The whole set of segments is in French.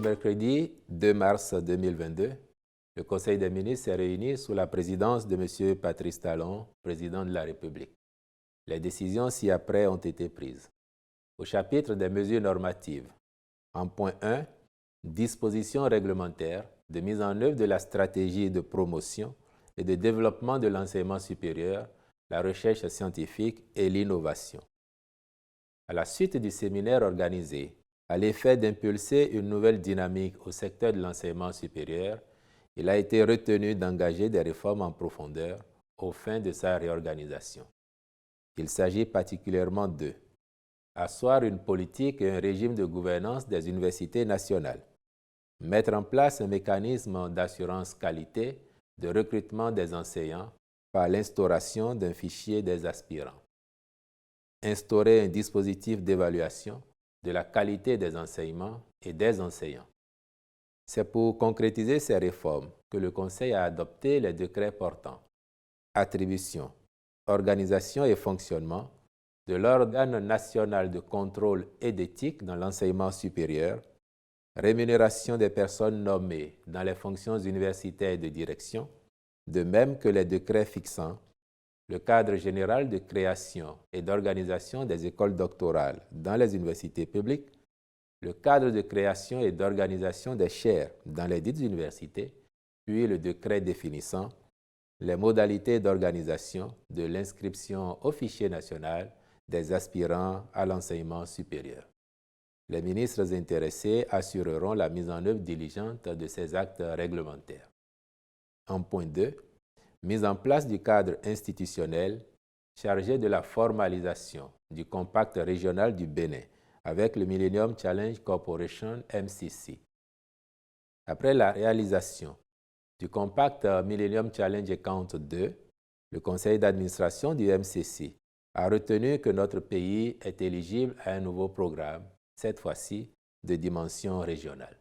mercredi 2 mars 2022, le Conseil des ministres s'est réuni sous la présidence de M. Patrice Talon, président de la République. Les décisions ci-après ont été prises. Au chapitre des mesures normatives, en point 1, dispositions réglementaires de mise en œuvre de la stratégie de promotion et de développement de l'enseignement supérieur, la recherche scientifique et l'innovation. À la suite du séminaire organisé à l'effet d'impulser une nouvelle dynamique au secteur de l'enseignement supérieur, il a été retenu d'engager des réformes en profondeur aux fins de sa réorganisation. Il s'agit particulièrement de asseoir une politique et un régime de gouvernance des universités nationales, mettre en place un mécanisme d'assurance qualité de recrutement des enseignants par l'instauration d'un fichier des aspirants, instaurer un dispositif d'évaluation de la qualité des enseignements et des enseignants. C'est pour concrétiser ces réformes que le Conseil a adopté les décrets portant attribution, organisation et fonctionnement de l'organe national de contrôle et d'éthique dans l'enseignement supérieur, rémunération des personnes nommées dans les fonctions universitaires de direction, de même que les décrets fixant le cadre général de création et d'organisation des écoles doctorales dans les universités publiques, le cadre de création et d'organisation des chaires dans les dites universités, puis le décret définissant les modalités d'organisation de l'inscription au fichier national des aspirants à l'enseignement supérieur. Les ministres intéressés assureront la mise en œuvre diligente de ces actes réglementaires. En point 2, mise en place du cadre institutionnel chargé de la formalisation du compact régional du Bénin avec le Millennium Challenge Corporation MCC. Après la réalisation du compact Millennium Challenge Account 2, le conseil d'administration du MCC a retenu que notre pays est éligible à un nouveau programme, cette fois-ci de dimension régionale.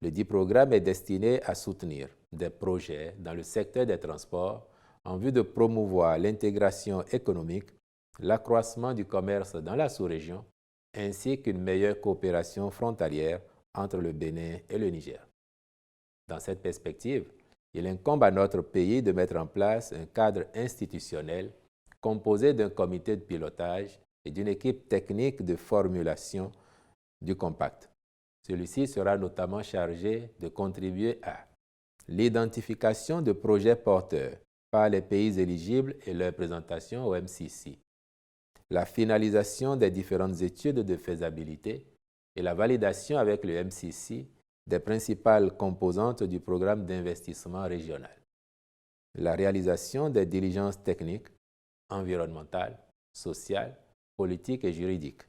Le dit programme est destiné à soutenir des projets dans le secteur des transports en vue de promouvoir l'intégration économique, l'accroissement du commerce dans la sous-région, ainsi qu'une meilleure coopération frontalière entre le Bénin et le Niger. Dans cette perspective, il incombe à notre pays de mettre en place un cadre institutionnel composé d'un comité de pilotage et d'une équipe technique de formulation du compact. Celui-ci sera notamment chargé de contribuer à l'identification de projets porteurs par les pays éligibles et leur présentation au MCC, la finalisation des différentes études de faisabilité et la validation avec le MCC des principales composantes du programme d'investissement régional, la réalisation des diligences techniques, environnementales, sociales, politiques et juridiques,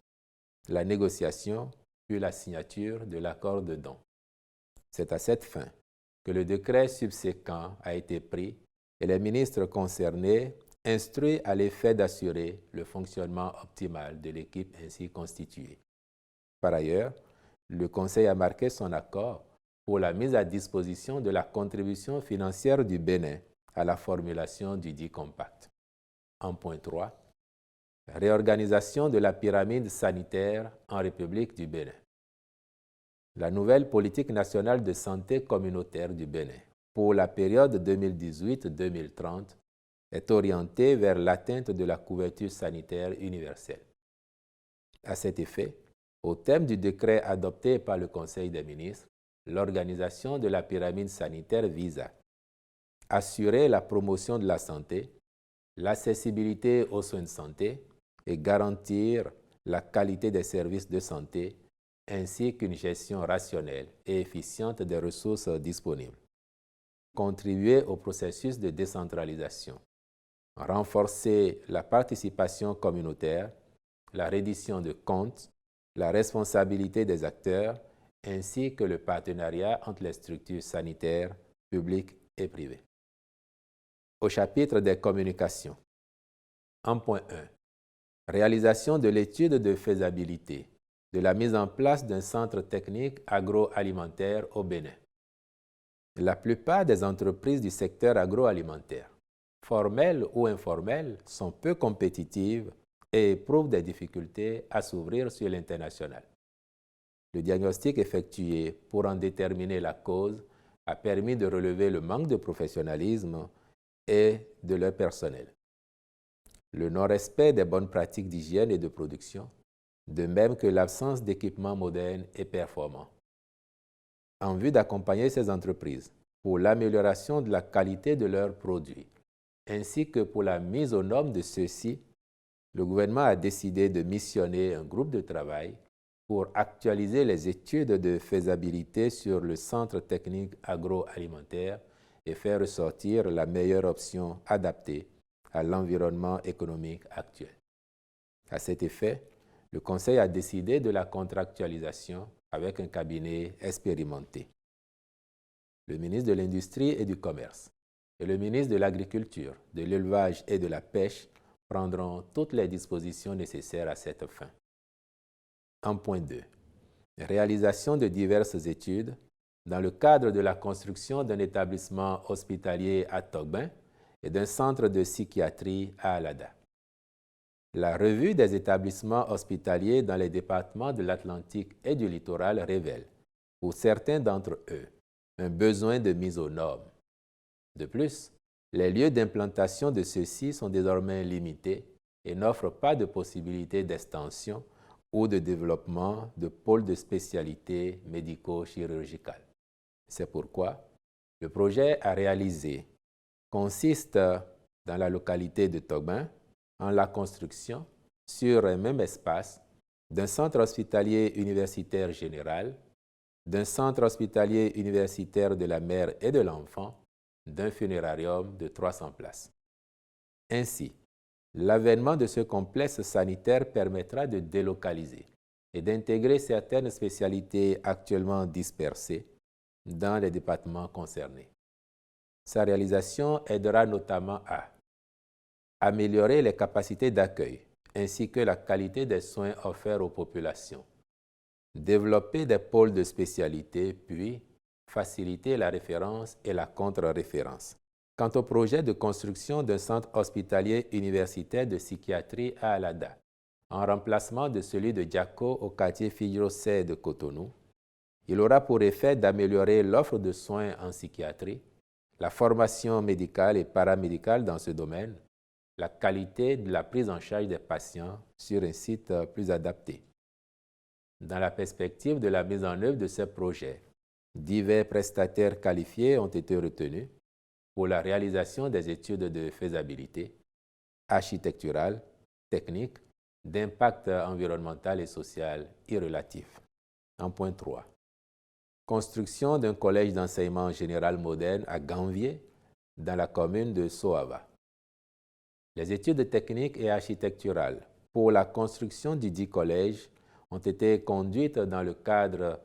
la négociation puis la signature de l'accord de don. C'est à cette fin que le décret subséquent a été pris et les ministres concernés instruits à l'effet d'assurer le fonctionnement optimal de l'équipe ainsi constituée. Par ailleurs, le Conseil a marqué son accord pour la mise à disposition de la contribution financière du Bénin à la formulation du dit compact. En point 3, réorganisation de la pyramide sanitaire en République du Bénin. La nouvelle politique nationale de santé communautaire du Bénin pour la période 2018-2030 est orientée vers l'atteinte de la couverture sanitaire universelle. À cet effet, au terme du décret adopté par le Conseil des ministres, l'organisation de la pyramide sanitaire vise à assurer la promotion de la santé, l'accessibilité aux soins de santé et garantir la qualité des services de santé ainsi qu'une gestion rationnelle et efficiente des ressources disponibles. Contribuer au processus de décentralisation. Renforcer la participation communautaire, la reddition de comptes, la responsabilité des acteurs, ainsi que le partenariat entre les structures sanitaires, publiques et privées. Au chapitre des communications. En point 1. Réalisation de l'étude de faisabilité de la mise en place d'un centre technique agroalimentaire au Bénin. La plupart des entreprises du secteur agroalimentaire, formelles ou informelles, sont peu compétitives et éprouvent des difficultés à s'ouvrir sur l'international. Le diagnostic effectué pour en déterminer la cause a permis de relever le manque de professionnalisme et de leur personnel, le non-respect des bonnes pratiques d'hygiène et de production, de même que l'absence d'équipements modernes et performants. En vue d'accompagner ces entreprises pour l'amélioration de la qualité de leurs produits, ainsi que pour la mise aux normes de ceux-ci, le gouvernement a décidé de missionner un groupe de travail pour actualiser les études de faisabilité sur le centre technique agroalimentaire et faire ressortir la meilleure option adaptée à l'environnement économique actuel. À cet effet, le Conseil a décidé de la contractualisation avec un cabinet expérimenté. Le ministre de l'Industrie et du Commerce et le ministre de l'Agriculture, de l'Élevage et de la Pêche prendront toutes les dispositions nécessaires à cette fin. 1.2. Réalisation de diverses études dans le cadre de la construction d'un établissement hospitalier à Togbin et d'un centre de psychiatrie à Alada. La revue des établissements hospitaliers dans les départements de l'Atlantique et du littoral révèle, pour certains d'entre eux, un besoin de mise aux normes. De plus, les lieux d'implantation de ceux-ci sont désormais limités et n'offrent pas de possibilité d'extension ou de développement de pôles de spécialité médico-chirurgicales. C'est pourquoi le projet à réaliser consiste dans la localité de Togbin en la construction sur un même espace d'un centre hospitalier universitaire général, d'un centre hospitalier universitaire de la mère et de l'enfant, d'un funérarium de 300 places. Ainsi, l'avènement de ce complexe sanitaire permettra de délocaliser et d'intégrer certaines spécialités actuellement dispersées dans les départements concernés. Sa réalisation aidera notamment à améliorer les capacités d'accueil ainsi que la qualité des soins offerts aux populations, développer des pôles de spécialité, puis faciliter la référence et la contre-référence. Quant au projet de construction d'un centre hospitalier universitaire de psychiatrie à Alada, en remplacement de celui de Diako au quartier Fidjo-C de Cotonou, il aura pour effet d'améliorer l'offre de soins en psychiatrie, la formation médicale et paramédicale dans ce domaine, la qualité de la prise en charge des patients sur un site plus adapté. Dans la perspective de la mise en œuvre de ce projet, divers prestataires qualifiés ont été retenus pour la réalisation des études de faisabilité architecturale, technique, d'impact environnemental et social y relatif. 1.3. Construction d'un collège d'enseignement général moderne à Ganvié, dans la commune de Soava. Les études techniques et architecturales pour la construction du dit collège ont été conduites dans le cadre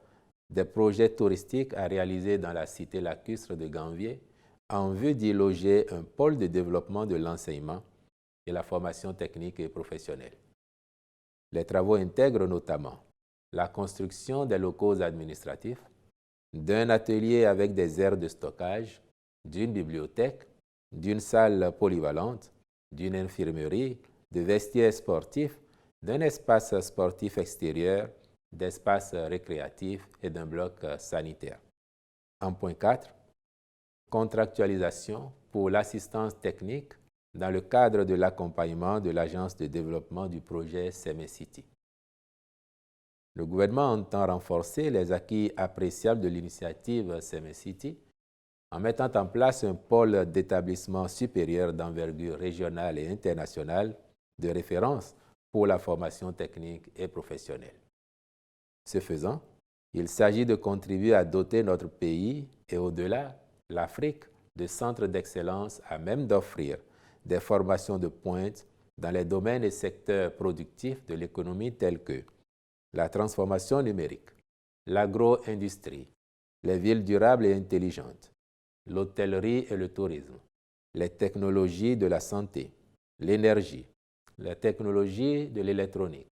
des projets touristiques à réaliser dans la cité lacustre de Ganvié en vue d'y loger un pôle de développement de l'enseignement et la formation technique et professionnelle. Les travaux intègrent notamment la construction des locaux administratifs, d'un atelier avec des aires de stockage, d'une bibliothèque, d'une salle polyvalente, d'une infirmerie, de vestiaires sportifs, d'un espace sportif extérieur, d'espaces récréatifs et d'un bloc sanitaire. 1.4. Contractualisation pour l'assistance technique dans le cadre de l'accompagnement de l'Agence de développement du projet CME-City. Le gouvernement entend renforcer les acquis appréciables de l'initiative CME-City en mettant en place un pôle d'établissement supérieur d'envergure régionale et internationale de référence pour la formation technique et professionnelle. Ce faisant, il s'agit de contribuer à doter notre pays et au-delà, l'Afrique, de centres d'excellence à même d'offrir des formations de pointe dans les domaines et secteurs productifs de l'économie tels que la transformation numérique, l'agro-industrie, les villes durables et intelligentes, l'hôtellerie et le tourisme, les technologies de la santé, l'énergie, la technologie de l'électronique,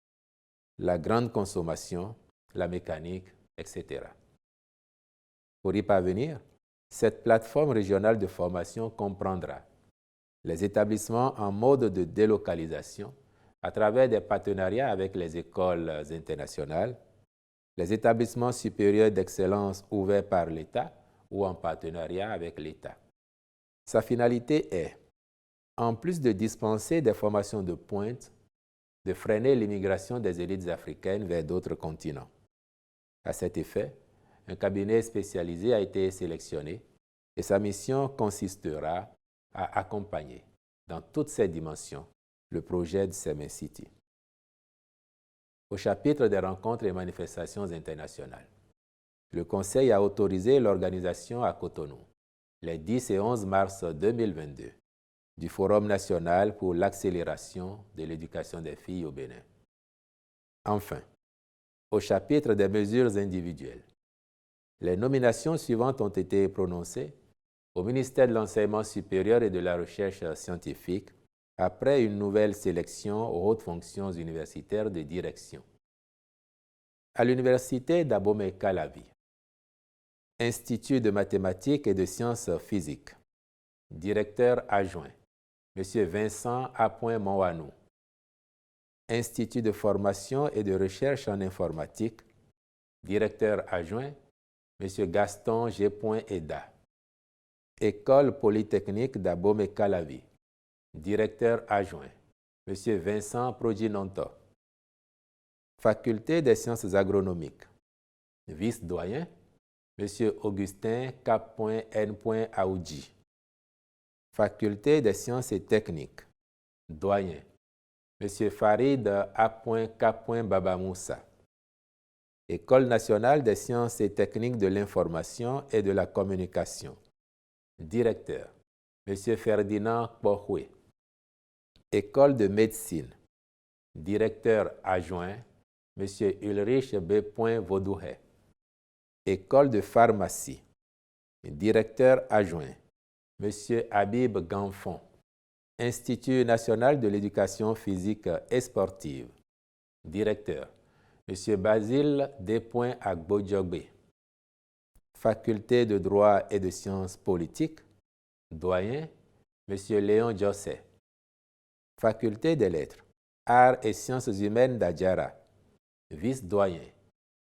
la grande consommation, la mécanique, etc. Pour y parvenir, cette plateforme régionale de formation comprendra les établissements en mode de délocalisation à travers des partenariats avec les écoles internationales, les établissements supérieurs d'excellence ouverts par l'État ou en partenariat avec l'État. Sa finalité est, en plus de dispenser des formations de pointe, de freiner l'immigration des élites africaines vers d'autres continents. À cet effet, un cabinet spécialisé a été sélectionné et sa mission consistera à accompagner, dans toutes ses dimensions, le projet de Semen City. Au chapitre des rencontres et manifestations internationales, le Conseil a autorisé l'organisation à Cotonou, les 10 et 11 mars 2022, du Forum national pour l'accélération de l'éducation des filles au Bénin. Enfin, au chapitre des mesures individuelles, les nominations suivantes ont été prononcées au ministère de l'Enseignement supérieur et de la Recherche scientifique après une nouvelle sélection aux hautes fonctions universitaires de direction. À l'Université d'Abomey-Calavi, Institut de mathématiques et de sciences physiques, directeur adjoint, M. Vincent Apoin-Monwanou. Institut de formation et de recherche en informatique, directeur adjoint, M. Gaston G. Eda. École polytechnique d'Abomey-Calavi, directeur adjoint, M. Vincent Proginonto. Faculté des sciences agronomiques, vice-doyen, M. Augustin K.N. Aoudji. Faculté des sciences et techniques, doyen, M. Farid A.K. Babamoussa. École nationale des sciences et techniques de l'information et de la communication, directeur, M. Ferdinand Kpohwe. École de médecine, directeur adjoint, M. Ulrich B. Vaudouhet. École de pharmacie, directeur adjoint, M. Habib Ganfon. Institut national de l'éducation physique et sportive, directeur, M. Basile D. Agbodjogbe. Faculté de droit et de sciences politiques, doyen, M. Léon Josset. Faculté des lettres, arts et sciences humaines d'Adjara, vice-doyen,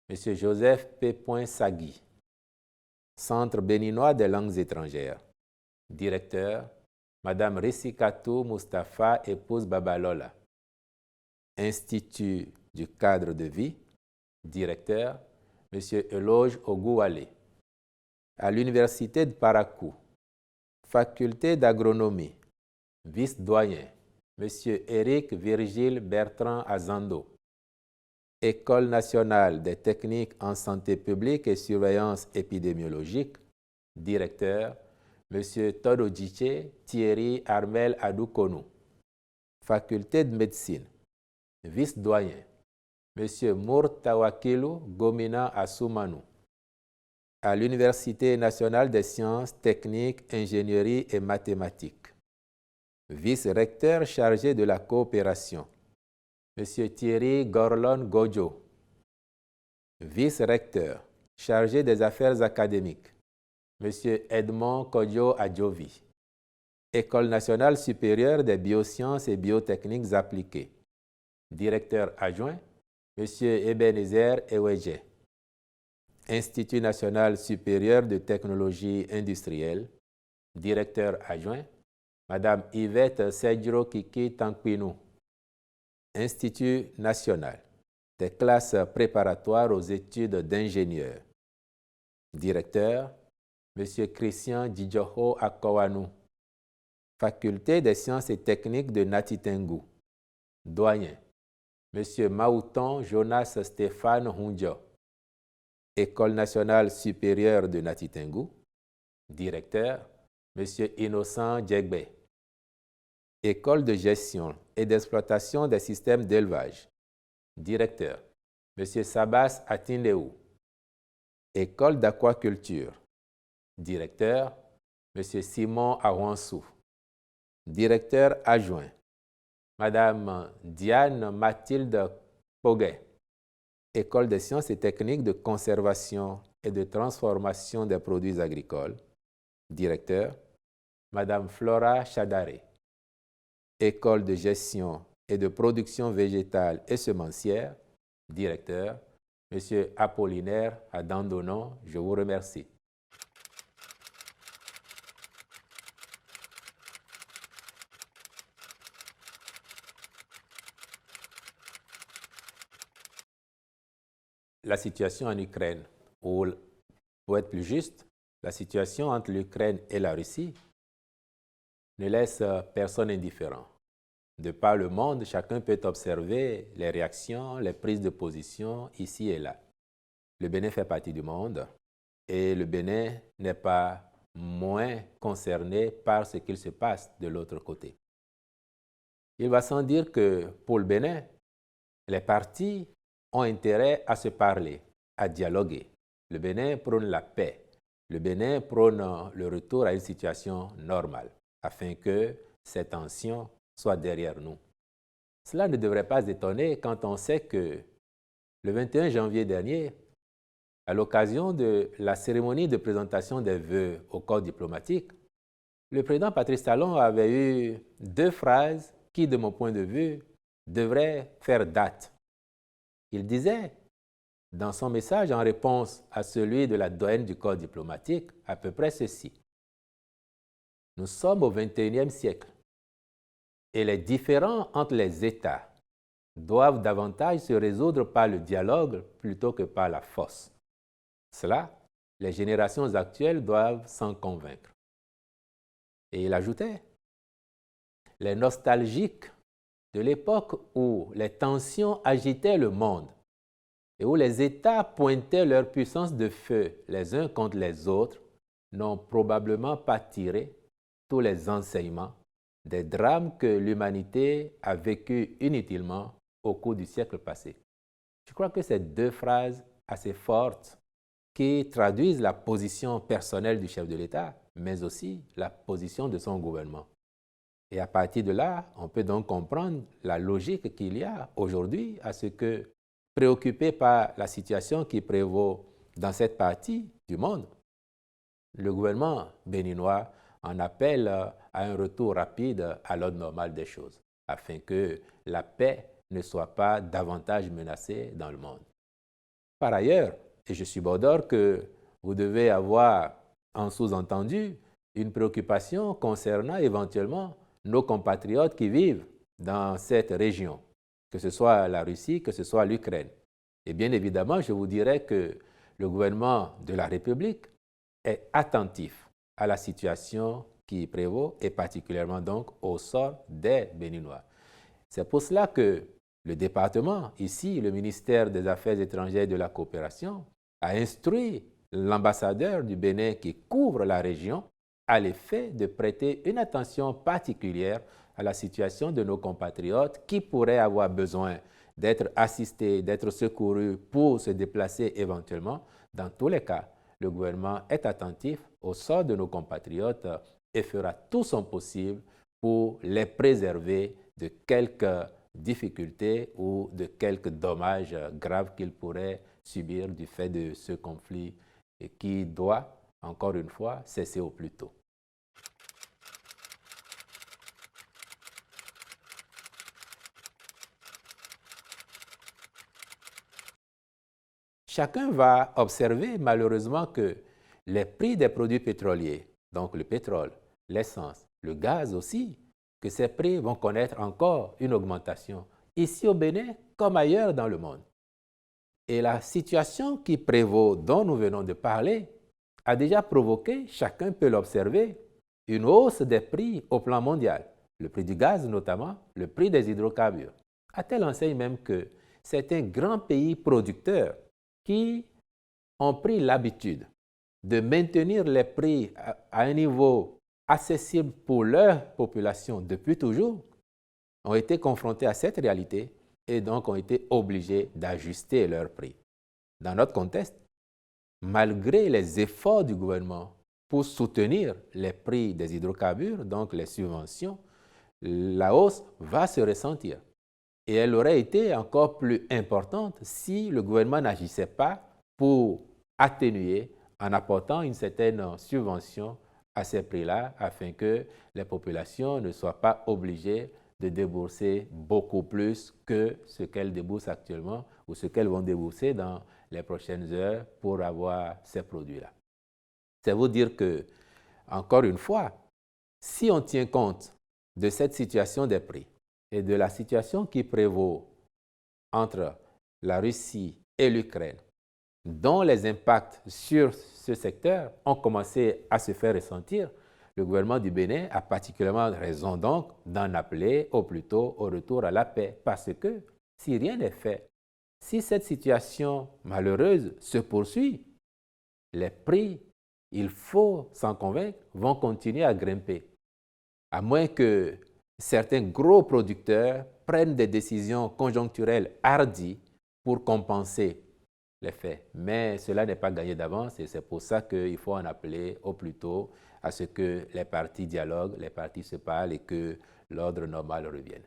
M. Joseph P. Sagui. Centre béninois des langues étrangères, directeur, Mme Rissikatou Mustapha, épouse Babalola. Institut du cadre de vie, directeur, M. Eloge Ogouale. À l'Université de Parakou, faculté d'agronomie, vice-doyen, M. Éric Virgile Bertrand Azando. École nationale des techniques en santé publique et surveillance épidémiologique, directeur, M. Tododjiche Thierry Armel Adoukonou. Faculté de médecine, vice-doyen, M. Mourtawakilou Gomina Assoumanou. À l'Université nationale des sciences, techniques, ingénierie et mathématiques, vice-recteur chargé de la coopération, M. Thierry Gorlon Gojo. Vice-recteur chargé des affaires académiques, M. Edmond Kodjo Adjovi. École nationale supérieure des biosciences et biotechniques appliquées, directeur adjoint, M. Ebenezer Eweje. Institut national supérieur de technologie industrielle, directeur adjoint, Mme Yvette Sedjro Kiki Tankwinou. Institut national des classes préparatoires aux études d'ingénieur, directeur, M. Christian Djidjoho Akowanou. Faculté des sciences et techniques de Natitengu, doyen, M. Maouton Jonas Stéphane Hundjo. École nationale supérieure de Natitengu, directeur, M. Innocent Djegbe. École de gestion et d'exploitation des systèmes d'élevage, directeur, M. Sabas Atindeou. École d'aquaculture, directeur, M. Simon Awansou. Directeur adjoint, Mme Diane Mathilde Poguet. École des sciences et techniques de conservation et de transformation des produits agricoles, directeur, Mme Flora Chadaré. École de gestion et de production végétale et semencière, directeur, Monsieur Apollinaire Adandonon, je vous remercie. La situation en Ukraine, ou pour être plus juste, la situation entre l'Ukraine et la Russie ne laisse personne indifférent. De par le monde, chacun peut observer les réactions, les prises de position ici et là. Le Bénin fait partie du monde et le Bénin n'est pas moins concerné par ce qu'il se passe de l'autre côté. Il va sans dire que pour le Bénin, les partis ont intérêt à se parler, à dialoguer. Le Bénin prône la paix. Le Bénin prône le retour à une situation normale afin que ces tensions soient derrière nous. Cela ne devrait pas étonner quand on sait que le 21 janvier dernier, à l'occasion de la cérémonie de présentation des vœux au corps diplomatique, le président Patrice Talon avait eu 2 phrases qui, de mon point de vue, devraient faire date. Il disait, dans son message en réponse à celui de la doyenne du corps diplomatique, à peu près ceci. Nous sommes au XXIe siècle et les différends entre les États doivent davantage se résoudre par le dialogue plutôt que par la force. Cela, les générations actuelles doivent s'en convaincre. Et il ajoutait, les nostalgiques de l'époque où les tensions agitaient le monde et où les États pointaient leur puissance de feu les uns contre les autres n'ont probablement pas tiré tous les enseignements des drames que l'humanité a vécus inutilement au cours du siècle passé. Je crois que ces 2 phrases assez fortes qui traduisent la position personnelle du chef de l'État, mais aussi la position de son gouvernement. Et à partir de là, on peut donc comprendre la logique qu'il y a aujourd'hui à ce que, préoccupé par la situation qui prévaut dans cette partie du monde, le gouvernement béninois en appelle à un retour rapide à l'ordre normal des choses, afin que la paix ne soit pas davantage menacée dans le monde. Par ailleurs, et je subodore que vous devez avoir en sous-entendu une préoccupation concernant éventuellement nos compatriotes qui vivent dans cette région, que ce soit la Russie, que ce soit l'Ukraine. Et bien évidemment, je vous dirais que le gouvernement de la République est attentif à la situation qui prévaut et particulièrement donc au sort des Béninois. C'est pour cela que le département, ici, le ministère des Affaires étrangères et de la coopération, a instruit l'ambassadeur du Bénin qui couvre la région à l'effet de prêter une attention particulière à la situation de nos compatriotes qui pourraient avoir besoin d'être assistés, d'être secourus pour se déplacer éventuellement. Dans tous les cas, le gouvernement est attentif au sort de nos compatriotes et fera tout son possible pour les préserver de quelques difficultés ou de quelques dommages graves qu'ils pourraient subir du fait de ce conflit et qui doit, encore une fois, cesser au plus tôt. Chacun va observer malheureusement que les prix des produits pétroliers, donc le pétrole, l'essence, le gaz aussi, que ces prix vont connaître encore une augmentation, ici au Bénin comme ailleurs dans le monde. Et la situation qui prévaut, dont nous venons de parler, a déjà provoqué, chacun peut l'observer, une hausse des prix au plan mondial, le prix du gaz notamment, le prix des hydrocarbures, à telle enseigne même que certains grands pays producteurs qui ont pris l'habitude de maintenir les prix à un niveau accessible pour leur population depuis toujours, ont été confrontés à cette réalité et donc ont été obligés d'ajuster leurs prix. Dans notre contexte, malgré les efforts du gouvernement pour soutenir les prix des hydrocarbures, donc les subventions, la hausse va se ressentir. Et elle aurait été encore plus importante si le gouvernement n'agissait pas pour atténuer en apportant une certaine subvention à ces prix-là afin que les populations ne soient pas obligées de débourser beaucoup plus que ce qu'elles déboursent actuellement ou ce qu'elles vont débourser dans les prochaines heures pour avoir ces produits-là. C'est vous dire que, encore une fois, si on tient compte de cette situation des prix et de la situation qui prévaut entre la Russie et l'Ukraine, dont les impacts sur ce secteur ont commencé à se faire ressentir, le gouvernement du Bénin a particulièrement raison donc d'en appeler au plus tôt au retour à la paix. Parce que si rien n'est fait, si cette situation malheureuse se poursuit, les prix, il faut s'en convaincre, vont continuer à grimper. À moins que certains gros producteurs prennent des décisions conjoncturelles hardies pour compenser les faits. Mais cela n'est pas gagné d'avance et c'est pour ça qu'il faut en appeler au plus tôt à ce que les parties dialoguent, les parties se parlent et que l'ordre normal revienne.